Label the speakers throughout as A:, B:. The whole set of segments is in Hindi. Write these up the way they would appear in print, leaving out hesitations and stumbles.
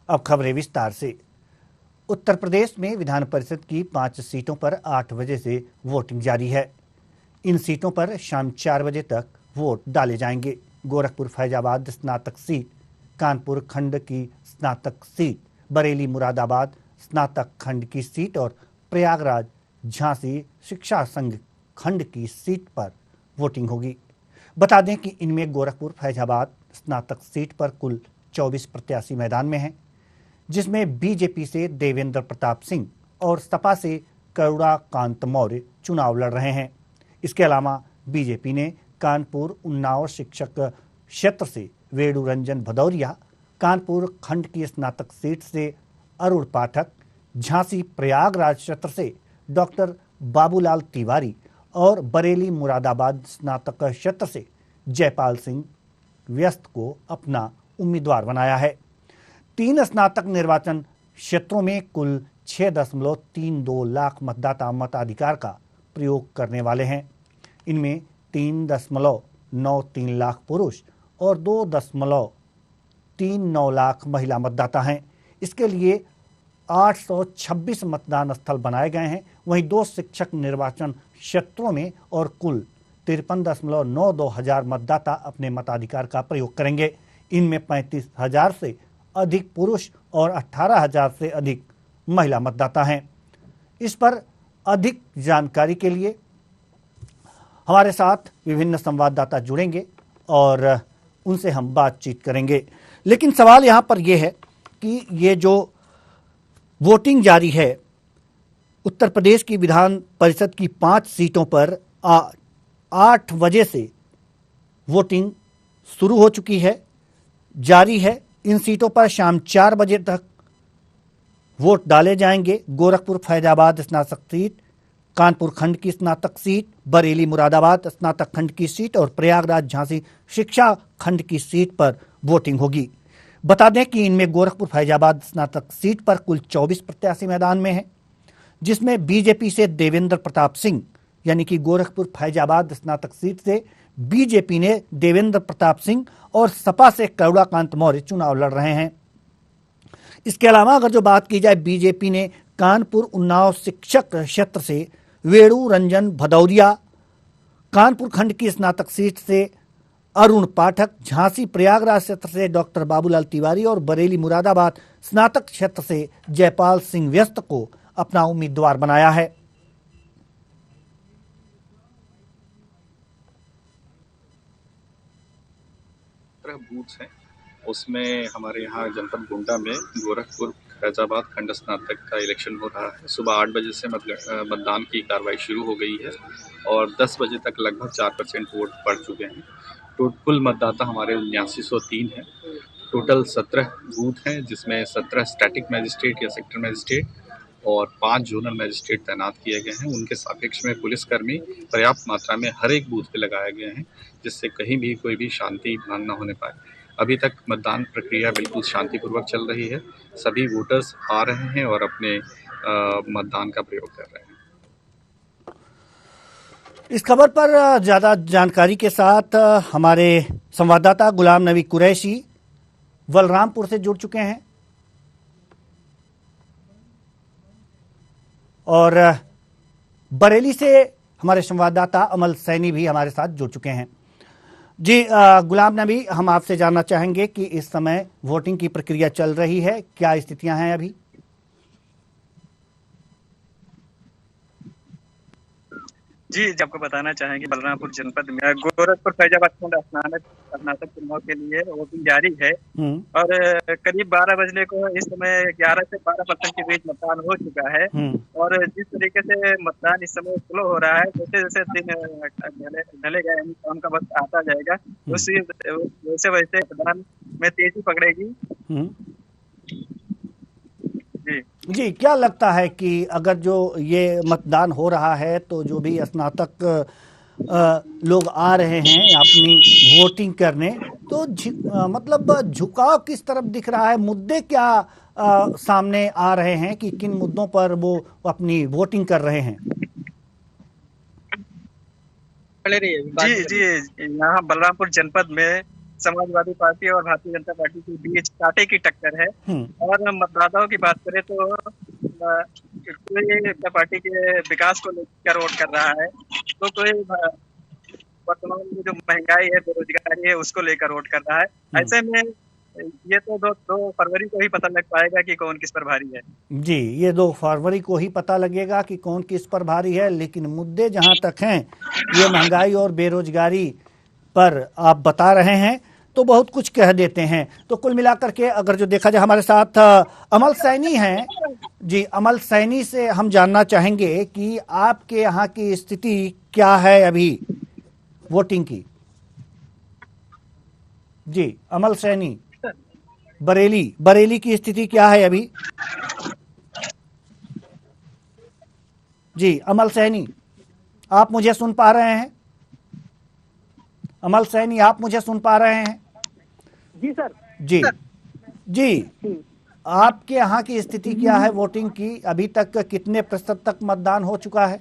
A: अब खबरें विस्तार से। उत्तर प्रदेश में विधान परिषद की 5 सीटों पर 8 बजे से वोटिंग जारी है। इन सीटों पर शाम 4 बजे तक वोट डाले जाएंगे। गोरखपुर फैजाबाद स्नातक सीट, कानपुर खंड की स्नातक सीट, बरेली मुरादाबाद स्नातक खंड की सीट और प्रयागराज झांसी शिक्षा संघ खंड की सीट पर वोटिंग होगी। बता दें कि इनमें गोरखपुर फैजाबाद स्नातक सीट पर कुल 24 प्रत्याशी मैदान में हैं, जिसमें बीजेपी से देवेंद्र प्रताप सिंह और सपा से करुणा कांत मौर्य चुनाव लड़ रहे हैं। इसके अलावा बीजेपी ने कानपुर उन्नाव शिक्षक क्षेत्र से वेणु रंजन भदौरिया, कानपुर खंड की स्नातक सीट से अरुण पाठक, झांसी प्रयागराज क्षेत्र से डॉक्टर बाबूलाल तिवारी और बरेली मुरादाबाद स्नातक क्षेत्र से जयपाल सिंह व्यस्त को अपना उम्मीदवार बनाया है। 3 स्नातक निर्वाचन क्षेत्रों में कुल 6.32 लाख मतदाता मताधिकार का प्रयोग करने वाले हैं। इनमें 3.93 लाख पुरुष और 2.39 लाख महिला मतदाता हैं। इसके लिए 826 मतदान स्थल बनाए गए हैं। वहीं 2 शिक्षक निर्वाचन क्षेत्रों में और कुल 53.92 हजार मतदाता अपने मताधिकार का प्रयोग करेंगे। इनमें 35,000 से अधिक पुरुष और 18,000 से अधिक महिला मतदाता हैं। इस पर अधिक जानकारी के लिए हमारे साथ विभिन्न संवाददाता जुड़ेंगे और उनसे हम बातचीत करेंगे। लेकिन सवाल यहाँ पर यह है कि ये जो वोटिंग जारी है, उत्तर प्रदेश की विधान परिषद की 5 सीटों पर 8 बजे से वोटिंग शुरू हो चुकी है, जारी है। इन सीटों पर शाम 4 बजे तक वोट डाले जाएंगे। गोरखपुर फैजाबाद स्नातक सीट, कानपुर खंड की स्नातक सीट, बरेली मुरादाबाद स्नातक खंड की सीट और प्रयागराज झांसी शिक्षा खंड की सीट पर वोटिंग होगी। बता दें कि इनमें गोरखपुर फैजाबाद स्नातक सीट पर कुल 24 प्रत्याशी मैदान में हैं, जिसमें बीजेपी से देवेंद्र प्रताप सिंह, यानी कि गोरखपुर फैजाबाद स्नातक सीट से बीजेपी ने देवेंद्र प्रताप सिंह और सपा से करुणा कांत मौर्य चुनाव लड़ रहे हैं। इसके अलावा अगर जो बात की जाए, बीजेपी ने कानपुर उन्नाव शिक्षक क्षेत्र से वेणु रंजन भदौरिया, कानपुर खंड की स्नातक सीट से अरुण पाठक, झांसी प्रयागराज क्षेत्र से डॉक्टर बाबूलाल तिवारी और बरेली मुरादाबाद स्नातक क्षेत्र से जयपाल सिंह व्यस्त को अपना उम्मीदवार बनाया है।
B: बूथ हैं, उसमें हमारे यहाँ जनपद गोंडा में गोरखपुर फैजाबाद खंड स्नातक का इलेक्शन हो रहा है। सुबह 8 बजे से मतदान की कार्रवाई शुरू हो गई है और 10 बजे तक लगभग 4% वोट पड़ चुके हैं। कुल मतदाता हमारे 7903 हैं। टोटल 17 बूथ हैं, जिसमें 17 स्टैटिक मजिस्ट्रेट या सेक्टर मजिस्ट्रेट और 5 जोनल मजिस्ट्रेट तैनात किए गए हैं। उनके सापेक्ष में पुलिसकर्मी पर्याप्त मात्रा में हर एक बूथ पे लगाए गए हैं, जिससे कहीं भी कोई भी शांति भंग न होने पाए। अभी तक मतदान प्रक्रिया बिल्कुल शांतिपूर्वक चल रही है। सभी वोटर्स आ रहे हैं और अपने मतदान का प्रयोग कर रहे हैं।
A: इस खबर पर ज्यादा जानकारी के साथ हमारे संवाददाता गुलाम नबी कुरैशी बलरामपुर से जुड़ चुके हैं और बरेली से हमारे संवाददाता अमल सैनी भी हमारे साथ जुड़ चुके हैं। जी गुलाम नबी, हम आपसे जानना चाहेंगे कि इस समय वोटिंग की प्रक्रिया चल रही है, क्या स्थितियां हैं अभी?
C: जी, आपको बताना चाहेंगे बलरामपुर जनपद में गोरखपुर फैजाबाद खंड स्नातक चुनाव के लिए वोटिंग जारी है और करीब 12 बजने को इस समय 11 से 12% के बीच मतदान हो चुका है। और जिस तरीके से मतदान इस समय स्लो हो रहा है, जैसे जैसे दिन ढलेगा, शाम का वक्त आता जाएगा, वैसे वैसे मतदान में तेजी पकड़ेगी।
A: जी, क्या लगता है कि अगर जो ये मतदान हो रहा है तो जो भी स्नातक लोग आ रहे हैं अपनी वोटिंग करने, तो मतलब झुकाव किस तरफ दिख रहा है? मुद्दे क्या सामने आ रहे हैं कि किन मुद्दों पर वो अपनी वोटिंग कर रहे हैं?
C: जी, यहाँ बलरामपुर जनपद में समाजवादी पार्टी और भारतीय जनता पार्टी के बीच कांटे की टक्कर है। और मतदाताओं की बात करें तो कोई जनता पार्टी के विकास को लेकर वोट कर रहा है, तो कोई वर्तमान में जो महंगाई है, बेरोजगारी है, उसको लेकर वोट कर रहा है। ऐसे में ये तो 2 फरवरी को ही पता लग पाएगा कि कौन किस पर भारी है।
A: जी, ये 2 फरवरी को ही पता लगेगा कि कौन किस पर भारी है। लेकिन मुद्दे जहां तक हैं, ये महंगाई और बेरोजगारी पर आप बता रहे हैं तो बहुत कुछ कह देते हैं। तो कुल मिलाकर के अगर जो देखा जाए, हमारे साथ अमल सैनी हैं। जी, अमल सैनी से हम जानना चाहेंगे कि आपके यहाँ की स्थिति क्या है अभी वोटिंग की। जी, अमल सैनी, बरेली की स्थिति क्या है अभी? जी, अमल सैनी, आप मुझे सुन पा रहे हैं? अमल सैनी, आप मुझे सुन पा रहे हैं?
D: जी सर।
A: जी, आपके यहाँ की स्थिति क्या है वोटिंग की? अभी तक कितने प्रतिशत तक मतदान हो चुका है?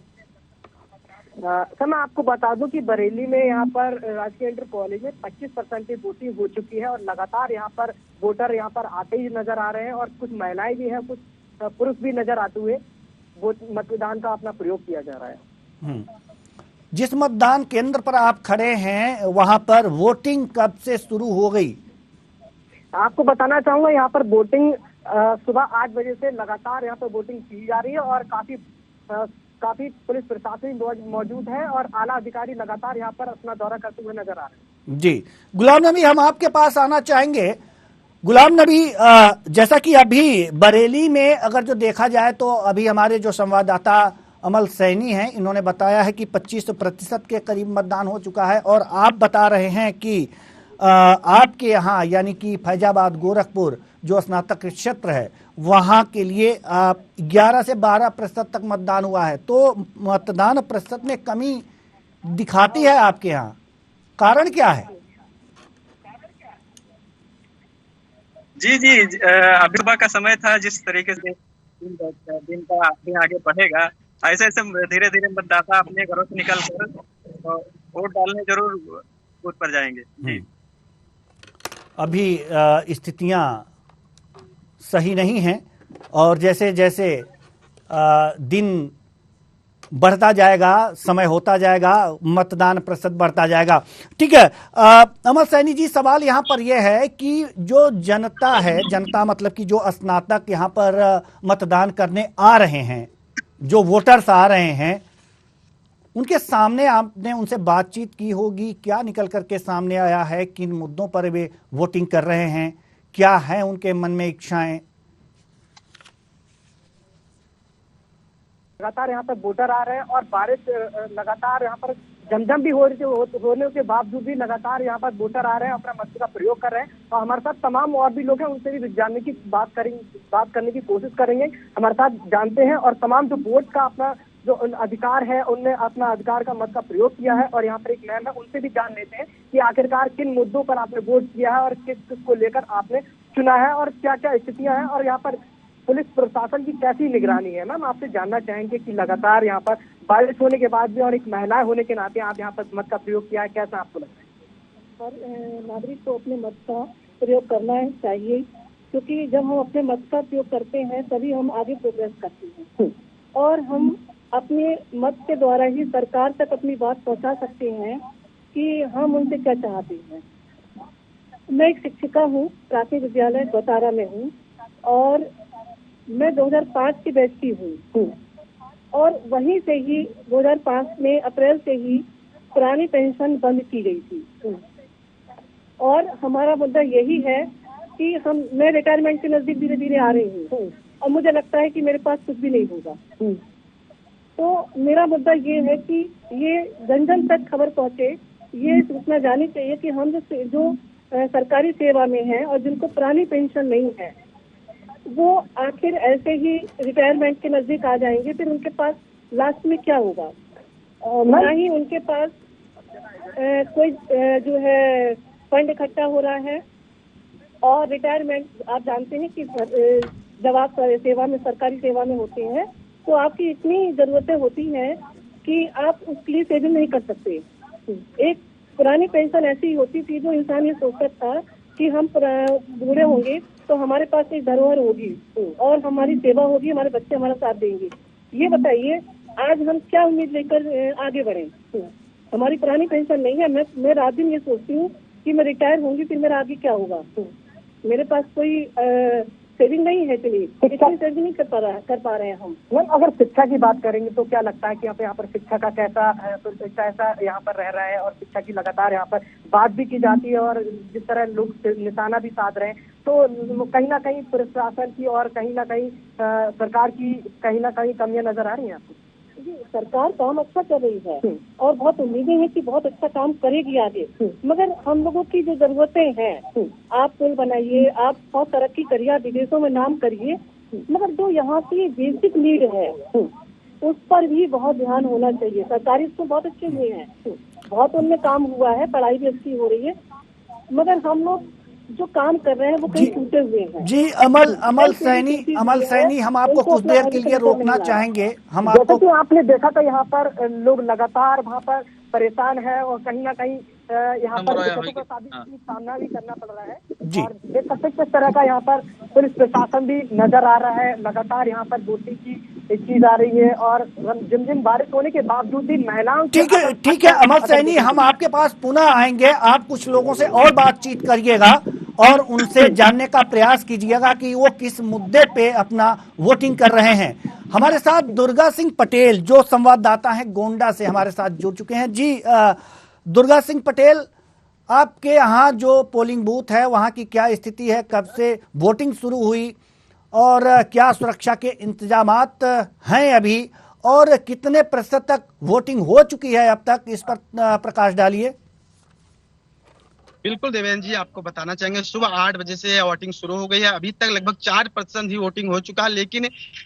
D: सर, मैं आपको बता दूं कि बरेली में यहाँ पर राजकीय इंटर कॉलेज में 25% की वोटिंग हो चुकी है और लगातार यहाँ पर वोटर यहाँ पर आते ही नजर आ रहे हैं और कुछ महिलाएं भी हैं, कुछ पुरुष भी नजर आते हुए मतदान का अपना प्रयोग किया जा रहा है।
A: जिस मतदान केंद्र पर आप खड़े हैं वहां पर वोटिंग कब से शुरू हो गई?
D: आपको बताना चाहूंगा, यहाँ पर वोटिंग सुबह 8 बजे से लगातार यहाँ पर वोटिंग की जा रही है और काफी पुलिस प्रशासन मौजूद है और आला अधिकारी लगातार यहाँ पर अपना दौरा करते हुए नजर आ रहे हैं।
A: जी, गुलाम नबी, हम आपके पास आना चाहेंगे। गुलाम नबी, जैसा कि अभी बरेली में अगर जो देखा जाए तो अभी हमारे जो संवाददाता अमल सैनी हैं, इन्होंने बताया है कि 25% के करीब मतदान हो चुका है और आप बता रहे हैं कि आपके यहाँ यानी कि फैजाबाद गोरखपुर जो स्नातक क्षेत्र है वहाँ के लिए 11 से 12% तक मतदान हुआ है। तो मतदान प्रतिशत में कमी दिखाती है आपके यहाँ, कारण क्या है?
C: जी, अभी सुबह का समय था, जिस तरीके से दिन का दिन आगे बढ़ेगा, ऐसे ऐसे धीरे धीरे मतदाता अपने घरों से निकल कर वोट डालने जरूर बूथ पर जाएंगे। जी,
A: अभी स्थितियां सही नहीं हैं और जैसे जैसे दिन बढ़ता जाएगा, समय होता जाएगा, मतदान प्रतिशत बढ़ता जाएगा। ठीक है, अमर सैनी जी, सवाल यहाँ पर यह है कि जो जनता है, जनता मतलब कि जो स्नातक यहाँ पर मतदान करने आ रहे हैं, जो वोटर्स आ रहे हैं, उनके सामने आपने उनसे बातचीत की होगी। क्या निकल करके सामने आया है? किन मुद्दों पर वे वोटिंग कर रहे हैं? क्या है उनके मन में इच्छाएं?
D: लगातार यहाँ पर वोटर आ रहे हैं और बारिश लगातार यहाँ पर झमझम भी होने के बावजूद भी लगातार यहाँ पर वोटर आ रहे हैं, अपना मत का प्रयोग कर रहे हैं। और हमारे साथ तमाम और भी लोग हैं, उनसे भी जानने की बात करने की कोशिश करेंगे। हमारे साथ जानते हैं और तमाम जो वोट का अपना जो अधिकार है, उनने अपना अधिकार का मत का प्रयोग किया है। और यहाँ पर एक मैम है, उनसे भी जान लेते हैं कि आखिरकार किन मुद्दों पर आपने वोट किया है और किस को लेकर आपने चुना है और क्या क्या स्थितियां हैं और यहाँ पर पुलिस प्रशासन की कैसी निगरानी है। मैम, आपसे जानना चाहेंगे कि लगातार यहाँ पर बारिश होने के बाद भी और एक महिला होने के नाते आप यहाँ पर मत का प्रयोग किया है, कैसा आपको लगता है?
E: और नागरिक को अपने मत का प्रयोग करना चाहिए, क्योंकि जब हम अपने मत का प्रयोग करते हैं तभी हम आगे प्रोग्रेस करते हैं और हम अपने मत के द्वारा ही सरकार तक अपनी बात पहुंचा सकते हैं कि हम उनसे क्या चाहते हैं। मैं एक शिक्षिका हूँ, प्राथमिक विद्यालय गौतारा में हूँ और मैं 2005 की बैच की हूँ और वहीं से ही 2005 में अप्रैल से ही पुरानी पेंशन बंद की गई थी और हमारा मुद्दा यही है कि मैं रिटायरमेंट के नजदीक धीरे धीरे आ रही हूँ और मुझे लगता है कि मेरे पास कुछ भी नहीं होगा। तो मेरा मुद्दा ये है कि ये जन जन तक खबर पहुँचे, ये सूचना जानी चाहिए कि हम जो सरकारी सेवा में हैं और जिनको पुरानी पेंशन नहीं है वो आखिर ऐसे ही रिटायरमेंट के नजदीक आ जाएंगे, फिर उनके पास लास्ट में क्या होगा? ना ही उनके पास कोई जो है फंड इकट्ठा हो रहा है और रिटायरमेंट, आप जानते हैं कि जब आप सेवा में, सरकारी सेवा में होते हैं तो आपकी इतनी जरूरतें होती हैं कि आप उसके लिए सेविंग नहीं कर सकते। एक पुरानी पेंशन ऐसी होती थी, जो इंसान ये सोचता था कि हम बूढ़े होंगे तो हमारे पास एक धरोहर होगी और हमारी सेवा होगी, हमारे बच्चे हमारा साथ देंगे। ये बताइए आज हम क्या उम्मीद लेकर आगे बढ़े? हमारी पुरानी पेंशन नहीं है। मैं रात दिन ये सोचती हूँ कि मैं रिटायर होंगी, फिर मेरा आगे क्या होगा। मेरे पास कोई सेविंग नहीं है, चलिए सेविंग नहीं कर पा रहे हैं हम।
D: मैम अगर शिक्षा की बात करेंगे तो क्या लगता है कि यहाँ पर शिक्षा का कैसा यहाँ पर रह रहा है, और शिक्षा की लगातार यहाँ पर बात भी की जाती है, और जिस तरह लोग निशाना भी साध रहे हैं, तो कहीं ना कहीं प्रशासन की और कहीं ना कहीं सरकार की कहीं ना कहीं कमियां नजर आ रही हैं आपको?
E: जी, सरकार काम अच्छा कर रही है और बहुत उम्मीदें हैं कि बहुत अच्छा काम करेगी आगे, मगर हम लोगों की जो जरूरतें हैं, आप पुल बनाइए, आप बहुत तरक्की करिए, विदेशों में नाम करिए, मगर जो यहाँ की बेसिक नीड है उस पर भी बहुत ध्यान होना चाहिए। सरकारी स्कूल बहुत अच्छे हुए हैं, बहुत उनमें काम हुआ है, पढ़ाई भी अच्छी हो रही है, मगर हम लोग जो काम कर रहे हैं वो कहीं टूटे हुए हैं।
A: जी अमल सैनी हम आपको कुछ देर के लिए रोकना चाहेंगे। हम
D: जैसे कि आपने देखा था यहाँ पर लोग लगातार वहाँ पर परेशान है, और कहीं ना कहीं यहाँ पर दिक्कतों का सामना भी करना पड़ रहा है। और देख सकते किस तरह का यहाँ पर पुलिस प्रशासन भी नजर आ रहा है। लगातार यहाँ पर वोटिंग की चीज आ रही है, और जिम बारिश होने के बावजूद भी महिलाओं
A: ठीक है अमल सैनी, हम आपके पास पुनः आएंगे। आप कुछ लोगों से और बातचीत करिएगा और उनसे जानने का प्रयास कीजिएगा कि वो किस मुद्दे पे अपना वोटिंग कर रहे हैं। हमारे साथ दुर्गा सिंह पटेल जो संवाददाता हैं गोंडा से हमारे साथ जुड़ चुके हैं। जी दुर्गा सिंह पटेल, आपके यहाँ जो पोलिंग बूथ है वहाँ की क्या स्थिति है, कब से वोटिंग शुरू हुई और क्या सुरक्षा के इंतजामात हैं अभी, और कितने प्रतिशत तक वोटिंग हो चुकी है अब तक, इस पर प्रकाश डालिए।
F: बिल्कुल देवेंद्र जी, आपको बताना चाहेंगे सुबह 8 बजे से वोटिंग शुरू हो गई है। अभी तक लगभग 4% ही वोटिंग हो चुका है, लेकिन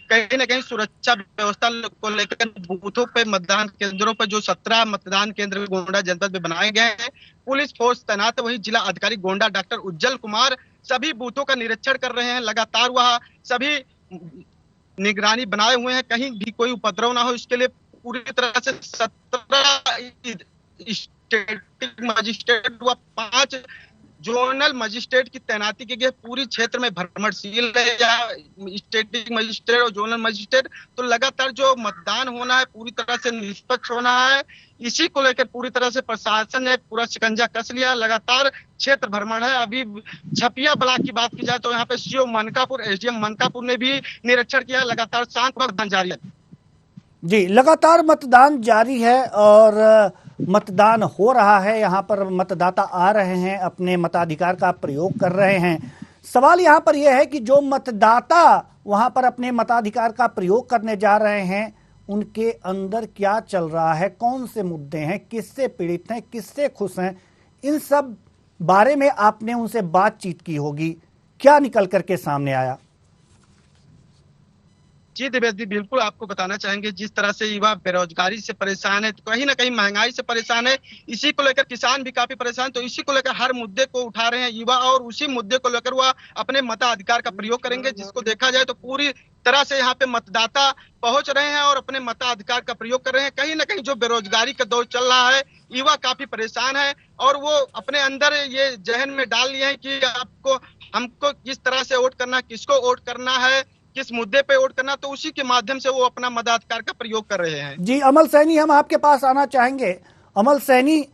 F: कहीं ना कहीं सुरक्षा व्यवस्था को लेकर बूथों पे, मतदान केंद्रों पर जो 17 मतदान केंद्र गोंडा जनपद में बनाए गए हैं, पुलिस फोर्स तैनात है। वही जिला अधिकारी गोंडा डॉक्टर उज्जवल कुमार सभी बूथों का निरीक्षण कर रहे हैं। लगातार वह सभी निगरानी बनाए हुए हैं, कहीं भी कोई उपद्रव ना हो, इसके लिए पूरी तरह से 17 स्टेटिक मजिस्ट्रेट व 5 जोनल मजिस्ट्रेट की तैनाती की गई। पूरी क्षेत्र में भ्रमणशील है स्टेटिक मजिस्ट्रेट और जोनल मजिस्ट्रेट। तो लगातार जो मतदान होना है पूरी तरह से निष्पक्ष होना है, इसी को लेकर पूरी तरह से प्रशासन ने पूरा शिकंजा कस लिया। लगातार क्षेत्र भ्रमण है। अभी छपिया ब्लॉक की बात की जाए तो यहाँ पे सीओ मनकापुर, एसडीएम मनकापुर ने भी निरीक्षण किया। लगातार शांत मतदान जारी है।
A: जी, लगातार मतदान जारी है और मतदान हो रहा है। यहाँ पर मतदाता आ रहे हैं, अपने मताधिकार का प्रयोग कर रहे हैं। सवाल यहाँ पर यह है कि जो मतदाता वहाँ पर अपने मताधिकार का प्रयोग करने जा रहे हैं, उनके अंदर क्या चल रहा है, कौन से मुद्दे हैं, किससे पीड़ित हैं, किससे खुश हैं, इन सब बारे में आपने उनसे बातचीत की होगी। क्या निकल करके सामने आया?
F: जी देवेंद्र जी, बिल्कुल आपको बताना चाहेंगे, जिस तरह से युवा बेरोजगारी से परेशान है, कहीं ना कहीं महंगाई से परेशान है, इसी को लेकर किसान भी काफी परेशान, तो इसी को लेकर हर मुद्दे को उठा रहे हैं युवा, और उसी मुद्दे को लेकर वह अपने मताधिकार का प्रयोग करेंगे। जिसको देखा जाए तो पूरी तरह से यहाँ पे मतदाता पहुंच रहे हैं और अपने मताधिकार का प्रयोग कर रहे हैं। कहीं ना कहीं जो बेरोजगारी का दौर चल रहा है, युवा काफी परेशान है और वो अपने अंदर ये जहन में डाल लिए हैं कि हमको किस तरह से वोट करना, किसको वोट करना है, किस मुद्दे पे वोट करना, तो उसी के माध्यम से वो अपना मताधिकार का प्रयोग कर रहे हैं।
A: जी अमल सैनी, हम आपके पास आना चाहेंगे। अमल सैनी,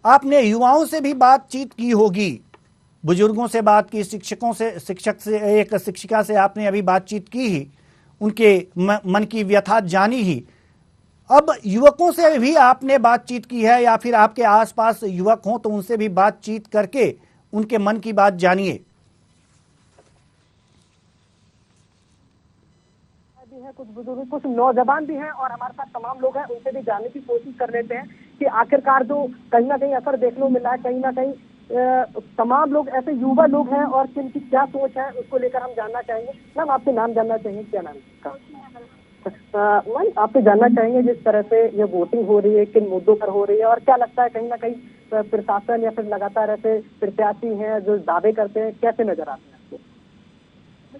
A: आपने युवाओं से भी बातचीत की होगी, बुजुर्गों से बात की, शिक्षकों से, शिक्षक से, एक शिक्षिका से आपने अभी बातचीत की ही, उनके मन की व्यथा जानी ही। अब युवकों से भी आपने बातचीत की है, या फिर आपके आसपास युवक हों तो उनसे भी बातचीत करके उनके मन की बात जानिए।
D: कुछ बुजुर्ग, कुछ नौजवान भी हैं, और हमारे साथ तमाम लोग हैं, उनसे भी जानने की कोशिश कर लेते हैं कि आखिरकार जो कहीं ना कहीं असर देखने को मिला है, कहीं ना कहीं तमाम लोग ऐसे युवा लोग हैं और किनकी क्या सोच है उसको लेकर हम जानना चाहेंगे। मैम आपसे नाम जानना चाहेंगे, क्या नाम है? मैम आपसे जानना चाहेंगे जिस तरह से ये वोटिंग हो रही है, किन मुद्दों पर हो रही है, और क्या लगता है कहीं ना कहीं प्रशासन या फिर लगातार ऐसे प्रत्याशी हैं जो दावे करते हैं, कैसे नजर आते हैं आपको?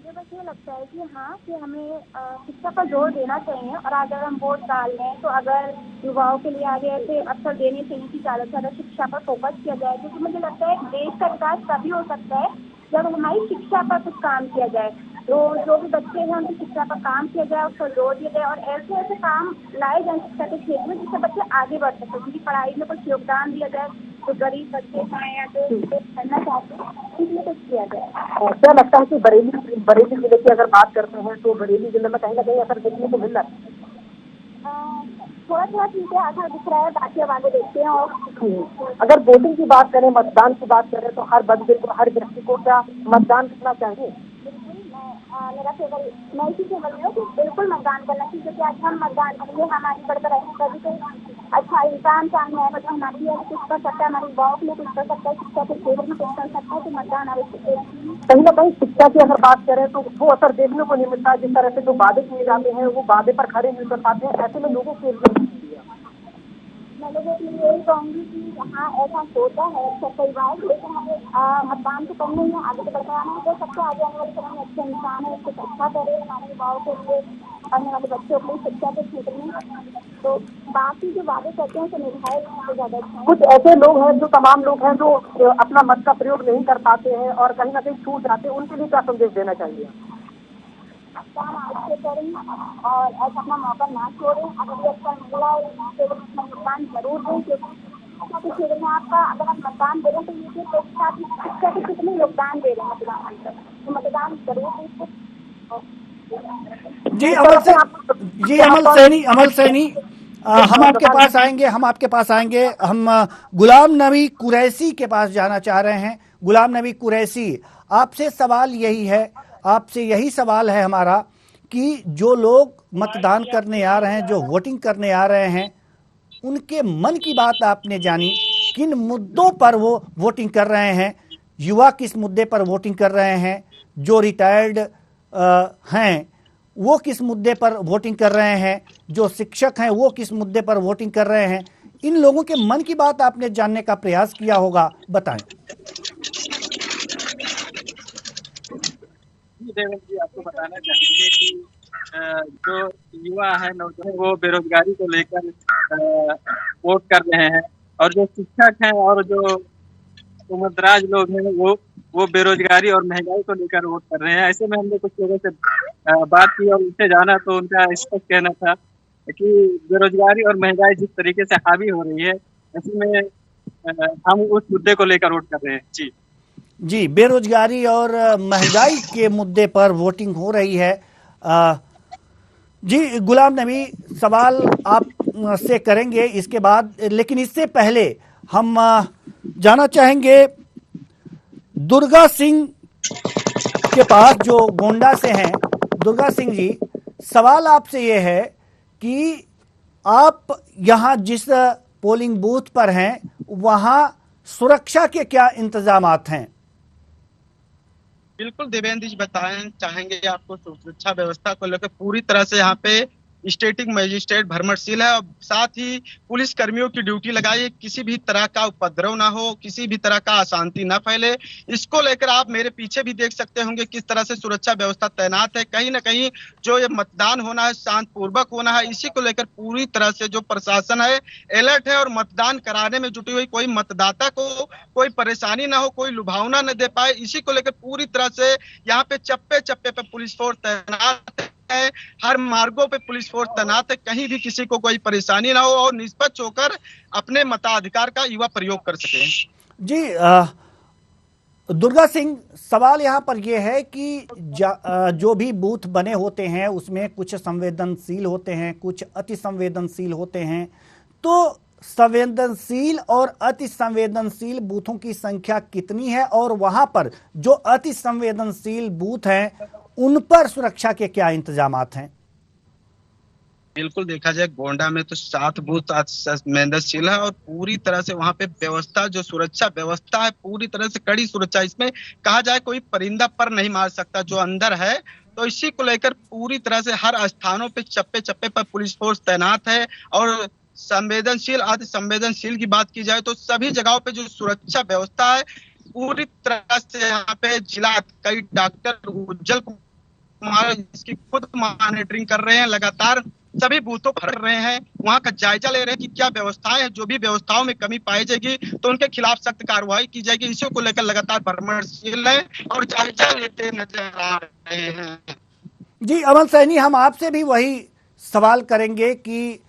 G: मुझे बस ये लगता है कि हाँ, कि हमें शिक्षा पर जोर देना चाहिए, और अगर हम वोट डाल रहे हैं तो अगर युवाओं के लिए आगे ऐसे अवसर देने चाहिए कि ज़्यादा से ज़्यादा शिक्षा पर फोकस किया जाए, क्योंकि मुझे लगता है देश का विकास तभी हो सकता है जब हमारी शिक्षा पर कुछ काम किया जाए। तो जो भी बच्चे हैं उनकी शिक्षा पर काम किया जाए, उस पर जोर दिया जाए, और ऐसे ऐसे काम लाए जाए शिक्षा के क्षेत्र में जिससे बच्चे आगे बढ़ सकें, उनकी पढ़ाई में कुछ योगदान दिया जाए। तो गरीब बच्चे हैं या जो पढ़ना चाहते हैं उनके कुछ किया जाए।
D: क्या लगता है कि बरेली जिले की अगर बात करते हैं तो बरेली जिले में कहीं ना कहीं असर देखने को मिल रहा है?
G: थोड़ा थोड़ा ठीक है, असर दिख रहा है, बाकी अब आगे देखते हैं। और
D: अगर वोटिंग की बात करें, मतदान की बात करें, तो हर बंदे को, हर व्यक्ति को क्या मतदान करना चाहिए?
G: मेरा फेवर, मैं इसी फेवर में हूँ कि बिल्कुल मतदान करना चाहिए, क्योंकि आज हम मतदान करेंगे, हम आगे बढ़कर रहेंगे, तभी तो अच्छा इंसान सामने आएगा जो हमारे लिए कुछ कर सकता है, हमारी गाँव के लिए कुछ कर सकता है, शिक्षा के क्षेत्र में कुछ कर सकता है, तो मतदान आवश्यक है।
D: कहीं ना कहीं शिक्षा की अगर बात करें तो वो असर देखने को नहीं मिलता। जिस तरह से जो वादे किए जाते हैं वो वादे पर खड़े नहीं कर पाते हैं, ऐसे में लोगों के
G: मैं लोगों के लिए यही कहूँगी कि हाँ, ऐसा होता है अक्सर कई बार, लेकिन हमें मतदान तो करना ही है, आगे तो बढ़ना है, तो सबसे आगे आने वाले समय में अच्छे इंसान है, कुछ अच्छा करे हमारे युवाओं के लिए, आने वाले बच्चों के लिए शिक्षा के क्षेत्र में। तो बाकी जो वादे करते हैं तो निभाए तो ज़्यादा अच्छा है।
D: कुछ ऐसे लोग हैं, जो तमाम लोग हैं जो अपना मत का प्रयोग नहीं कर पाते हैं और कहीं ना कहीं छूट जाते हैं, उनके लिए क्या संदेश देना चाहिए?
G: काम अच्छे करें और ऐसा अपना मौका ना छोड़ें। अगर ये अच्छा मिला है तो मतदान जरूर दें, क्योंकि शिक्षा के क्षेत्र में आपका अगर आप मतदान दे रहे हैं तो ये शिक्षा के क्षेत्र में योगदान दे रहे हैं मतदान कर, तो मतदान जरूर दें।
A: अमल सैनी हम आपके पास आएंगे। हम गुलाम नबी कुरैशी के पास जाना चाह रहे हैं। गुलाम नबी कुरैशी, आपसे यही सवाल है हमारा कि जो लोग मतदान करने आ रहे हैं, जो वोटिंग करने आ रहे हैं, उनके मन की बात आपने जानी, किन मुद्दों पर वो वोटिंग कर रहे हैं? युवा किस मुद्दे पर वोटिंग कर रहे हैं? जो रिटायर्ड हैं वो किस मुद्दे पर वोटिंग कर रहे हैं? जो शिक्षक हैं वो किस मुद्दे पर वोटिंग कर रहे हैं? इन लोगों के मन की बात आपने जानने का प्रयास किया होगा, बताएं।
C: देवेंद्र जी, आपको बताना चाहेंगे कि जो युवा है नौजवान, वो बेरोजगारी को लेकर वोट कर रहे हैं, और जो शिक्षक हैं और जो उम्रदराज लोग हैं वो बेरोजगारी और महंगाई को लेकर वोट कर रहे हैं। ऐसे में हमने कुछ लोगों से बात की और उनसे जाना, तो उनका स्पष्ट कहना था कि बेरोजगारी और महंगाई जिस तरीके से हावी हो रही है, ऐसे में हम उस मुद्दे को लेकर वोट कर रहे हैं।
A: जी, बेरोजगारी और महंगाई के मुद्दे पर वोटिंग हो रही है। जी गुलाम नबी, सवाल आप से करेंगे इसके बाद, लेकिन इससे पहले हम जाना चाहेंगे दुर्गा सिंह के पास, जो गोंडा से हैं। दुर्गा सिंह जी, सवाल आपसे ये है कि आप यहाँ जिस पोलिंग बूथ पर हैं वहाँ सुरक्षा के क्या इंतजामात हैं?
F: बिल्कुल देवेंद्र जी, बताएं चाहेंगे आपको सुरक्षा व्यवस्था को लेकर पूरी तरह से यहाँ पे स्टेटिक मजिस्ट्रेट भ्रमणशील है, और साथ ही पुलिस कर्मियों की ड्यूटी लगाई, किसी भी तरह का उपद्रव ना हो, किसी भी तरह का अशांति ना फैले। इसको लेकर आप मेरे पीछे भी देख सकते होंगे किस तरह से सुरक्षा व्यवस्था तैनात है। कहीं ना कहीं जो ये मतदान होना है शांत पूर्वक होना है, इसी को लेकर पूरी तरह से जो प्रशासन है अलर्ट है, और मतदान कराने में जुटी हुई कोई मतदाता को कोई परेशानी ना हो, कोई लुभावना न दे पाए, इसी को लेकर पूरी तरह से यहाँ पे चप्पे चप्पे पे पुलिस फोर्स तैनात है। हर मार्गों पे पुलिस फोर्स तैनात है, कहीं भी किसी को कोई परेशानी ना हो और निष्पक्ष होकर अपने मताधिकार का युवा प्रयोग कर सके।
A: जी दुर्गा सिंह, सवाल यहाँ पर यह है कि जो भी बूथ बने होते हैं उसमें कुछ संवेदनशील होते हैं, कुछ अति संवेदनशील होते हैं। तो संवेदनशील और अति संवेदनशील बूथों की संख्या कितनी है, और वहां पर जो अति संवेदनशील बूथ हैं उन पर सुरक्षा के क्या इंतजामात हैं?
F: बिल्कुल, देखा जाए गोंडा में तो 7 बूथ संवेदनशील है, और पूरी तरह से वहां पे व्यवस्था, जो सुरक्षा व्यवस्था है, पूरी तरह से कड़ी सुरक्षा। इसमें कहा जाए कोई परिंदा पर नहीं मार सकता जो अंदर है। तो इसी को लेकर पूरी तरह से हर स्थानों पे चप्पे चप्पे पर पुलिस फोर्स तैनात है। और संवेदनशील अति संवेदनशील की बात की जाए तो सभी जगहों पे जो सुरक्षा व्यवस्था है पूरी तरह से यहाँ पे जिला कई डॉक्टर उज्जवल इसकी खुद मॉनिटरिंग कर रहे हैं, लगातार सभी बूथों पर रहे हैं, वहां का जायजा ले रहे हैं कि क्या व्यवस्थाएं हैं, जो भी व्यवस्थाओं में कमी पाई जाएगी तो उनके खिलाफ सख्त कार्रवाई की जाएगी। इसी को लेकर लगातार भ्रमणशील है और जायजा लेते नजर आ रहे हैं।
A: जी अमल सैनी, हम आपसे भी वही सवाल करेंगे कि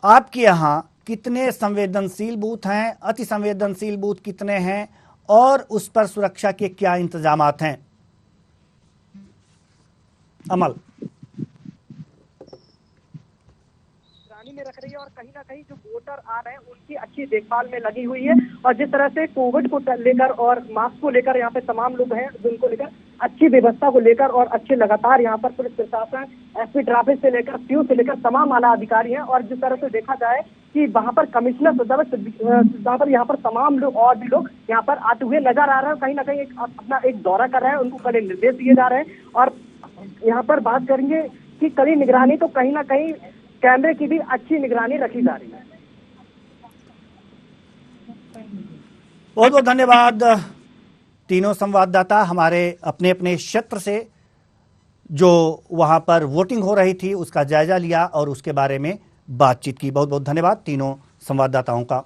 A: आपके यहाँ कितने संवेदनशील बूथ हैं, अति संवेदनशील बूथ कितने हैं और उस पर सुरक्षा के क्या इंतजामात हैं? अमल
D: में रख रही है और कहीं ना कहीं जो वोटर आ रहे हैं उनकी अच्छी देखभाल में लगी हुई है। और जिस तरह से कोविड को लेकर और मास्क को लेकर यहाँ पे तमाम लोग हैं जिनको लेकर अच्छी व्यवस्था को लेकर और अच्छे लगातार यहाँ पर पुलिस प्रशासन, एसपी ट्रैफिक से लेकर पीयू से लेकर तमाम आला अधिकारी हैं। और जिस तरह से देखा जाए कि वहाँ पर कमिश्नर जहाँ पर यहाँ पर तमाम लोग और भी लोग यहाँ पर आते हुए नजर आ रहे हैं, कहीं ना कहीं अपना एक दौरा कर रहे हैं, उनको कड़े निर्देश दिए जा रहे हैं। और यहाँ पर बात करेंगे कि कड़ी निगरानी, तो कहीं ना कहीं कैमरे की भी अच्छी निगरानी रखी जा रही है।
A: बहुत बहुत धन्यवाद तीनों संवाददाता, हमारे अपने अपने क्षेत्र से जो वहां पर वोटिंग हो रही थी उसका जायजा लिया और उसके बारे में बातचीत की। बहुत बहुत धन्यवाद तीनों संवाददाताओं का।